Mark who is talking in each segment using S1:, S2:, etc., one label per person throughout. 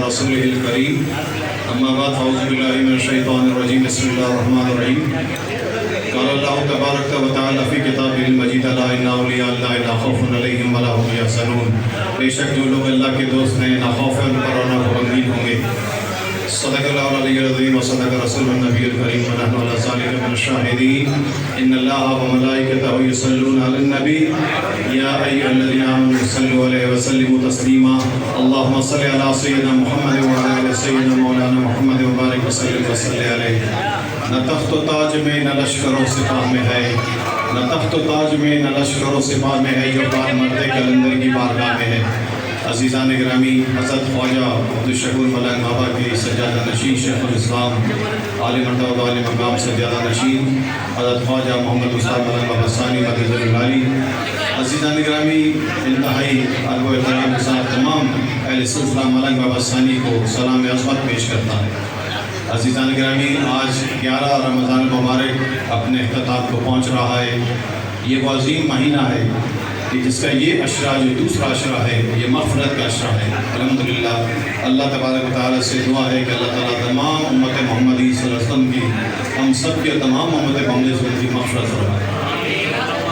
S1: ورسوله الكريم أما بعد فأعوذ بالله من الشيطان الرجيم بسم الله الرحمن الرحيم قال الله تبارك وتعالى في كتابه المجيد ألا إن أولياء الله لا خوف عليهم ولا هم يحزنون بے شک جو لوگ اللہ کے دوست ہیں نہ خوف ہے ان پر اور نہ غمگین ہوں گے. صدق اللہ العلی العظیم وصدق رسول النبی الکریم ونحن علی ذلک من الشاہدین ان اللہ وملائکتہ یصلون علی النبی یا ایھا الذین آمنوا صلوا علیہ وسلموا تسلیما اللهم صل علی سیدنا محمد وعلی آل سیدنا مولانا محمد وبارک وسلم وصلی علیہ. نہ تخت و تاج میں نہ لشکر و سپاہ میں ہے نہ تخت و تاج میں نہ لشکر و سپاہ میں ہے جو بار مرد کلندر کی بارگاہ میں ہے. عزیزان گرامی، حضرت خواجہ عبدالشکور ملنگ بابا کے سجادہ نشین شیخ الاسلام عالم مرتبہ و عالم مقام سجادہ نشین حضرت خواجہ محمد استاد ملنگ بابا ثانی مدد العالی. عزیزان گرامی، انتہائی ادب و احترام کے ساتھ تمام اہل سلسلہ ملنگ بابا ثانی کو سلام عظمت پیش کرتا ہے. عزیزان گرامی، آج 11 رمضان المبارک اپنے اختتام کو پہنچ رہا ہے. یہ وہ عظیم مہینہ ہے کہ جس کا یہ عشرہ جو دوسرا عشرہ ہے یہ مغفرت کا عشرہ ہے. الحمدللہ اللہ تبارک و تعالیٰ سے دعا ہے کہ اللہ تعالیٰ تمام امت محمدی صلی اللہ علیہ وسلم کی، ہم سب کے تمام امت محمدی صلی اللہ علیہ وسلم کی مغفرت فرمائے،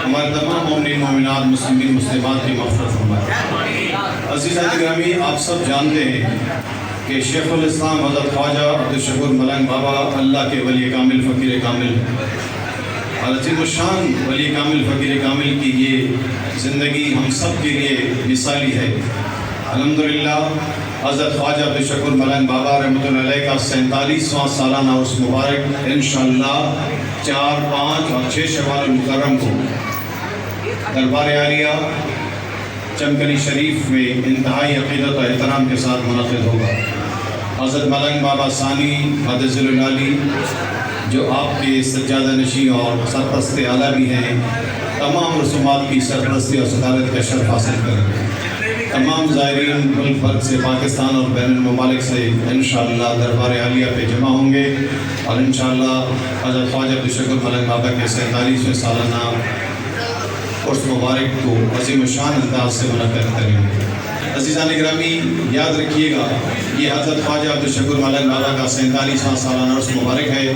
S1: ہمارے تمام مومنین مومنات مسلمین مسلمات کی مغفرت فرمائے. عزیزان گرامی، آپ سب جانتے ہیں کہ شیخ الاسلام حضرت خواجہ عبدالشکور ملنگ بابا اللہ کے ولی کامل فقیر کامل عظیم الشان ولی کامل فقیر کامل کی یہ زندگی ہم سب کے لیے مثالی ہے. الحمدللہ حضرت خواجہ عبدالشکور ملنگ بابا رحمۃ اللہ علیہ کا 47واں سالانہ عرس مبارک انشاءاللہ 4، 5 اور 6 شوال المکرم کو دربار عالیہ چمکنی شریف میں انتہائی عقیدت و احترام کے ساتھ منعقد ہوگا. حضرت ملنگ بابا ثانی مدد العالی جو آپ کے سجادہ نشین اور سرپرست اعلیٰ بھی ہیں، تمام رسومات کی سرپرستی اور صدارت کا شرف حاصل کریں. تمام زائرین ملک بھر سے، پاکستان اور بین الممالک سے انشاءاللہ دربار عالیہ پہ جمع ہوں گے اور انشاءاللہ حضرت خواجہ عبدالشکور ملنگ بابا کے 47ویں سالانہ عرس مبارک کو عظیم الشان انداز سے منعقد کریں گے. عزیزان گرامی، یاد رکھیے گا یہ حضرت خواجہ عبدالشکور ملنگ بابا کا 47واں سالانہ عرس مبارک ہے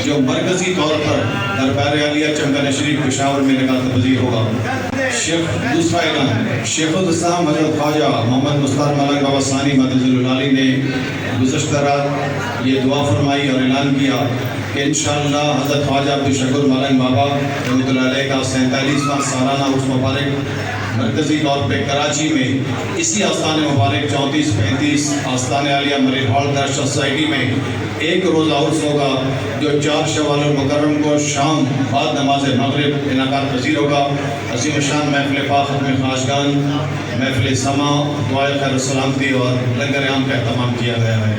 S1: جو مرکزی طور پر دربار عالیہ چمکنی شریف پشاور میں نکات پذیر ہوگا. دوسرا اعلان، شیخ الاسلام حضرت خواجہ محمد مستعار ملنگ بابا ثانی مدد العالی نے گزشتہ رات یہ دعا فرمائی اور اعلان کیا کہ انشاءاللہ حضرت خواجہ عبدالشکور ملنگ بابا رحمۃ اللہ علیہ کا 47واں سالانہ عرس مبارک مرکزی طور پہ کراچی میں اسی آستان مبارک 34-35 آستان عالیہ مریل ہال درش سوسائٹی میں ایک روزہ عرس ہوگا جو 4 شوال المکرم کو شام بعد نماز مغرب انعقاد پذیر ہوگا. عظیم الشان محفل پاک ختم خواجگان، محفل سما، دعائے خیر و سلامتی اور لنگر عام کا اہتمام کیا گیا ہے.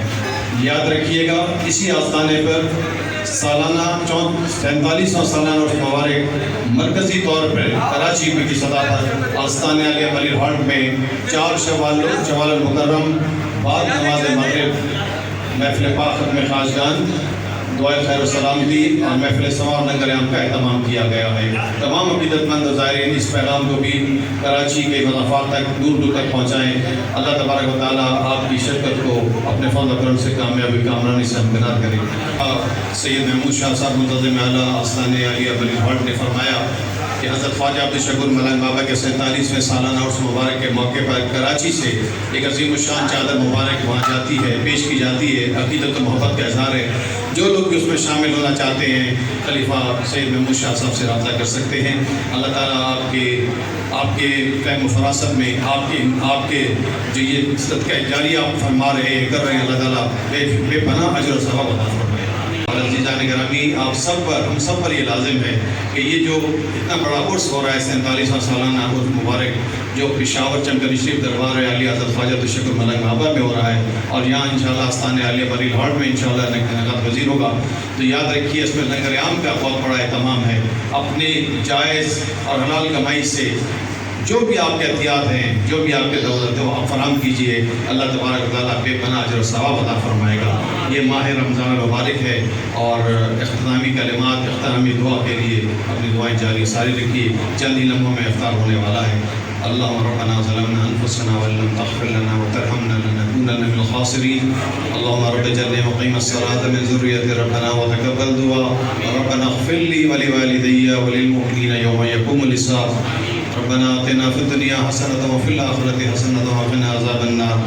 S1: یاد رکھیے گا اسی آستانے پر سالانہ 45واں سالانہ عرس مبارک مرکزی طور پر کراچی میں کی سطح پر آستان عالیہ مریل ہال میں 4 شوال المکرم بعد نماز مغرب محفل پاک ختم خواجگان، دعائے خیر و سلامتی اور محفل سما اور لنگر عام کا اہتمام کیا گیا ہے. تمام عقیدت مند زائرین اس پیغام کو بھی کراچی کے مضافات تک دور دور تک پہنچائیں. اللہ تبارک و تعالیٰ آپ کی شرکت کو اپنے فضل و کرم سے کامیابی کامرانی سے ہمکنار کرے. سید محمود شاہ صاحب منتظم اعلیٰ آستان عالیہ مریل ہال نے فرمایا کہ حضرت خواجہ عبدالشکور ملنگ بابا کے 47ویں سالانہ عرس مبارک کے موقع پر کراچی سے ایک عظیم الشان چادر مبارک وہاں جاتی ہے، پیش کی جاتی ہے. عقیدت و محبت کا اظہار ہے. جو لوگ بھی اس میں شامل ہونا چاہتے ہیں خلیفہ سید محمود شاہ صاحب سے رابطہ کر سکتے ہیں. اللہ تعالیٰ آپ کے فہم و فراست میں آپ کے جو یہ صدقہ جاریہ آپ فرما رہے ہیں کر رہے ہیں، اللہ تعالیٰ بے پناہ اجر و ثواب عطا فرمائے. اور عزیزان گرامی، ہم سب پر یہ لازم ہے کہ یہ جو اتنا بڑا عرس ہو رہا ہے 47واں سالانہ عرس مبارک جو پشاور چمکنی شریف دربار عالیہ حضرت خواجہ عبدالشکور ملنگ بابا میں ہو رہا ہے اور یہاں انشاءاللہ آستان عالیہ مریل ہال میں انشاءاللہ انعقاد پذیر ہوگا، تو یاد رکھیے اس میں لنگر عام کا بہت بڑا اہتمام ہے. اپنے جائز اور حلال کمائی سے جو بھی آپ کے احتیاط ہیں، جو بھی آپ کے دولت ہے وہ آپ فراہم کیجئے. اللہ تبارک و تعالیٰ بے پناہ اجر و ثواب عطا فرمائے گا. یہ ماہ رمضان المبارک ہے اور اختتامی کلمات، اختتامی دعا کے لیے اپنی دعائیں جاری ساری رکھیے. چند ہی لمحوں میں افطار ہونے والا ہے. اللهم ربنا ظلمنا انفسنا وان لم تغفر لنا وترحمنا لنكونن من الخاسرين. اللهم رب اجعلني مقيم الصلاة من ذريتي ربنا وتقبل دعاء. ربنا اغفر لي ولوالدي وللمؤمنين يوم يقوم الحساب. ربنا آتنا في الدنيا حسنة وفي الآخرة حسنة وقنا عذاب النار.